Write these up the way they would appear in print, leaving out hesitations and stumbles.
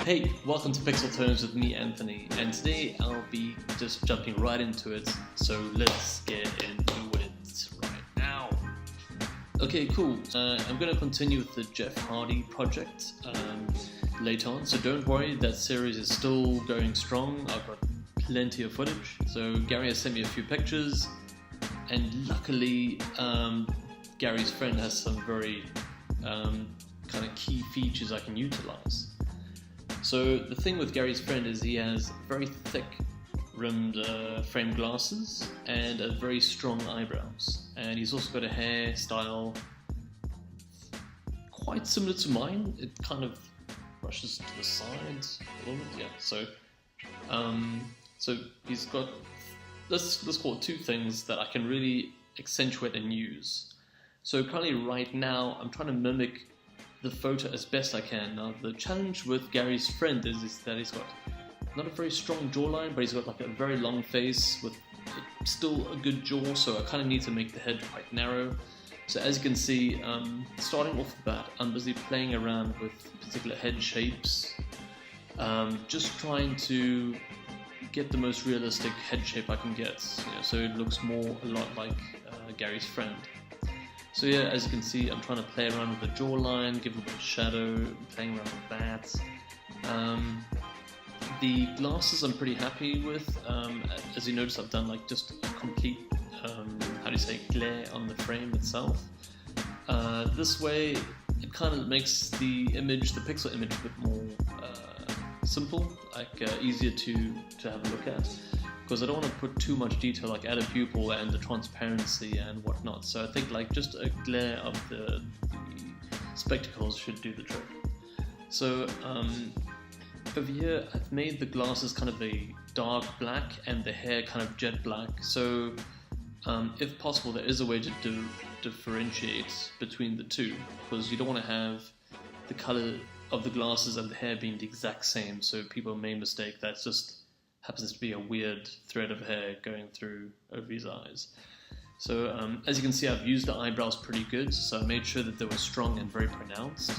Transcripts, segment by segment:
Hey, welcome to PixelTones with me, Anthony, and today I'll be just jumping right into it, so let's get into it right now. Okay, cool. I'm going to continue with the Jeff Hardy project later on, so don't worry, that series is still going strong. I've got plenty of footage. So Gary has sent me a few pictures, and luckily Gary's friend has some very kind of key features I can utilize. So the thing with Gary's friend is he has very thick rimmed frame glasses and a very strong eyebrows, and he's also got a hairstyle quite similar to mine. It kind of brushes to the sides a little bit, yeah. So he's got, let's call it two things that I can really accentuate and use. So currently right now I'm trying to mimic the photo as best I can. Now the challenge with Gary's friend is that he's got not a very strong jawline, but he's got like a very long face with still a good jaw, so I kind of need to make the head quite narrow. So as you can see, starting off the bat, I'm busy playing around with particular head shapes, just trying to get the most realistic head shape I can get, so it looks a lot like Gary's friend. So yeah, as you can see, I'm trying to play around with the jawline, give a bit of shadow, playing around with that. The glasses I'm pretty happy with. As you notice, I've done like just a complete, glare on the frame itself. This way, it kind of makes the image, the pixel image, a bit more simple, like easier to have a look at. Because I don't want to put too much detail, like add a pupil and the transparency and whatnot. So I think like just a glare of the spectacles should do the trick. So over here I've made the glasses kind of a dark black and the hair kind of jet black. So if possible, there is a way to differentiate between the two, because you don't want to have the color of the glasses and the hair being the exact same, so people may mistake that's just happens to be a weird thread of hair going through over his eyes. So as you can see, I've used the eyebrows pretty good, so I made sure that they were strong and very pronounced.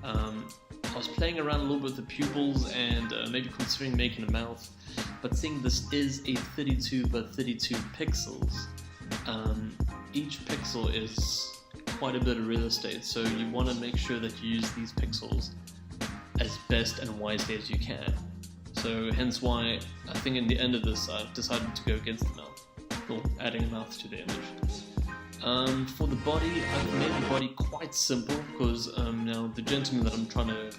I was playing around a little bit with the pupils and maybe considering making a mouth, but seeing this is a 32 by 32 pixels, each pixel is quite a bit of real estate, so you want to make sure that you use these pixels as best and wisely as you can. So hence why I think in the end of this I've decided to go against the mouth, or adding a mouth to the image. For the body, I've made the body quite simple, because now the gentleman that I'm trying to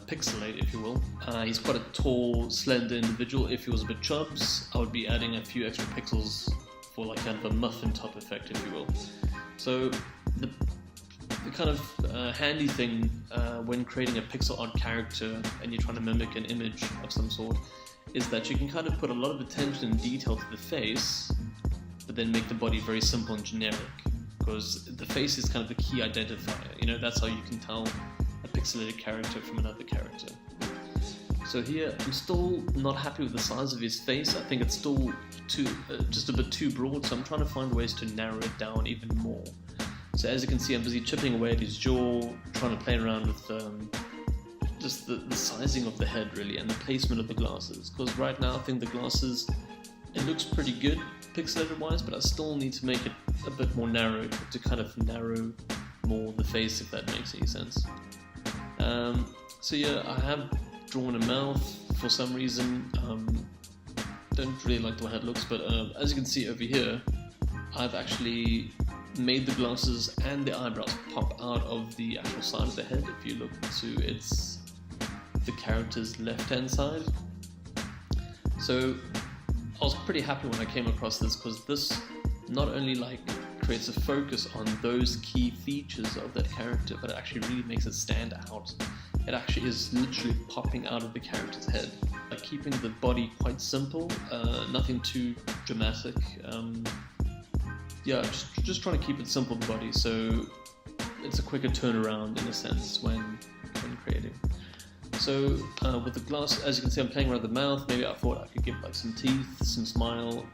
pixelate, if you will, he's quite a tall, slender individual. If he was a bit chubs, I would be adding a few extra pixels for like kind of a muffin top effect, if you will. So the kind of handy thing when creating a pixel art character and you're trying to mimic an image of some sort is that you can kind of put a lot of attention and detail to the face, but then make the body very simple and generic, because the face is kind of the key identifier. That's how you can tell a pixelated character from another character. So here, I'm still not happy with the size of his face. I think it's still just a bit too broad, so I'm trying to find ways to narrow it down even more. So as you can see, I'm busy chipping away at his jaw, trying to play around with just the sizing of the head really, and the placement of the glasses. Because right now I think the glasses, it looks pretty good pixelated wise, but I still need to make it a bit more narrow to kind of narrow more the face, if that makes any sense. So yeah, I have drawn a mouth for some reason. Don't really like the way it looks, but as you can see over here, I've actually made the glasses and the eyebrows pop out of the actual side of the head. If you look to the character's left hand side. So I was pretty happy when I came across this, because this not only like creates a focus on those key features of that character, but it actually really makes it stand out. It actually is literally popping out of the character's head. Keeping the body quite simple, nothing too dramatic. Yeah, just trying to keep it simple, the body, so it's a quicker turnaround in a sense when creating. So with the glass, as you can see, I'm playing around the mouth. Maybe I thought I could give like some teeth, some smile.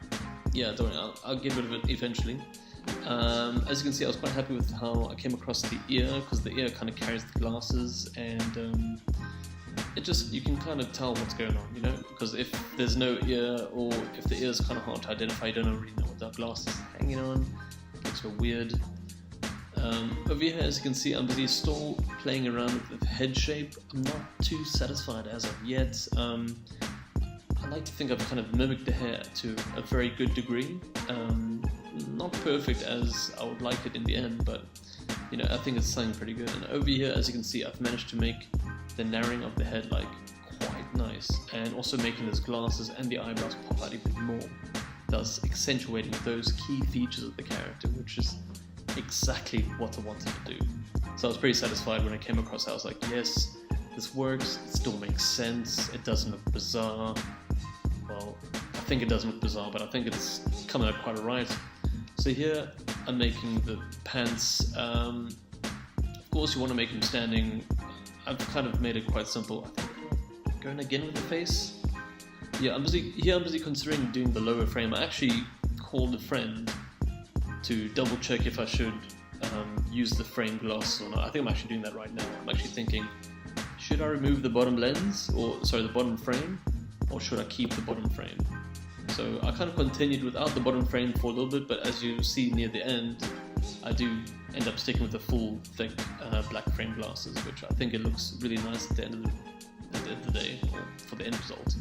Yeah, don't worry, I'll get rid of it eventually. As you can see, I was quite happy with how I came across the ear, because the ear kind of carries the glasses, and it just, you can kind of tell what's going on, you know, because if there's no ear, or if the ear is kind of hard to identify, you don't really know what that glass is hanging on, it looks so weird. Over here, as you can see, I'm busy still playing around with the head shape. I'm not too satisfied as of yet. I like to think I've kind of mimicked the hair to a very good degree. Not perfect as I would like it in the end, but you know, I think it's something pretty good. And over here, as you can see, I've managed to make the narrowing of the head like quite nice, and also making those glasses and the eyebrows pop out even more, thus accentuating those key features of the character, which is exactly what I wanted to do. So I was pretty satisfied when I came across it. I was like, yes, this works, it still makes sense, it doesn't look bizarre. Well, I think it doesn't look bizarre, but I think it's coming out quite alright. So here I'm making the pants. Of course you want to make them standing. I've kind of made it quite simple. I think going again with the face. Yeah, I'm busy considering doing the lower frame. I actually called a friend to double check if I should use the frame glasses or not. I think I'm actually doing that right now. I'm actually thinking, should I remove the bottom lens, or sorry, the bottom frame, or should I keep the bottom frame? So I kind of continued without the bottom frame for a little bit, but as you see near the end, I do end up sticking with the full thick black frame glasses, which I think it looks really nice at the end of the day, or for the end result.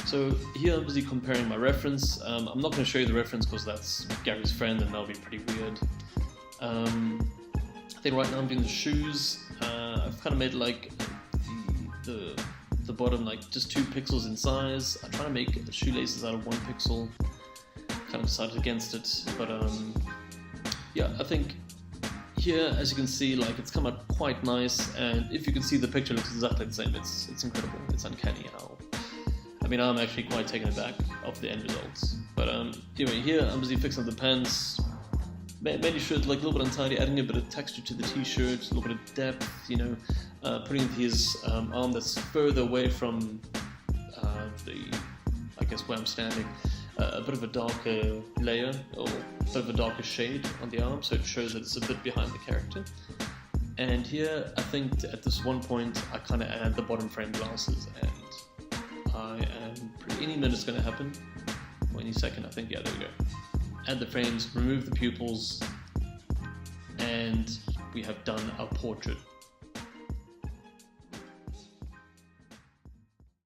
So here I'm busy comparing my reference. I'm not going to show you the reference because that's Gary's friend and that'll be pretty weird. I think right now I'm doing the shoes. I've kind of made like the bottom like just 2 pixels in size. I try to make the shoelaces out of 1 pixel. Kind of decided against it, but yeah, I think here, as you can see, like it's come out quite nice, and if you can see, the picture looks exactly the same. It's incredible. It's uncanny how. I mean, I'm actually quite taken aback of the end results. But anyway, here I'm busy fixing the pants. Made the shirt like a little bit untidy, adding a bit of texture to the t-shirt, a little bit of depth, you know, putting his arm that's further away from I guess where I'm standing, a bit of a darker layer, or a bit of a darker shade on the arm, so it shows that it's a bit behind the character. And here, I think at this one point, I kind of add the bottom frame glasses, and any minute it's going to happen, or any second, I think. Yeah, there we go. Add the frames, remove the pupils, and we have done our portrait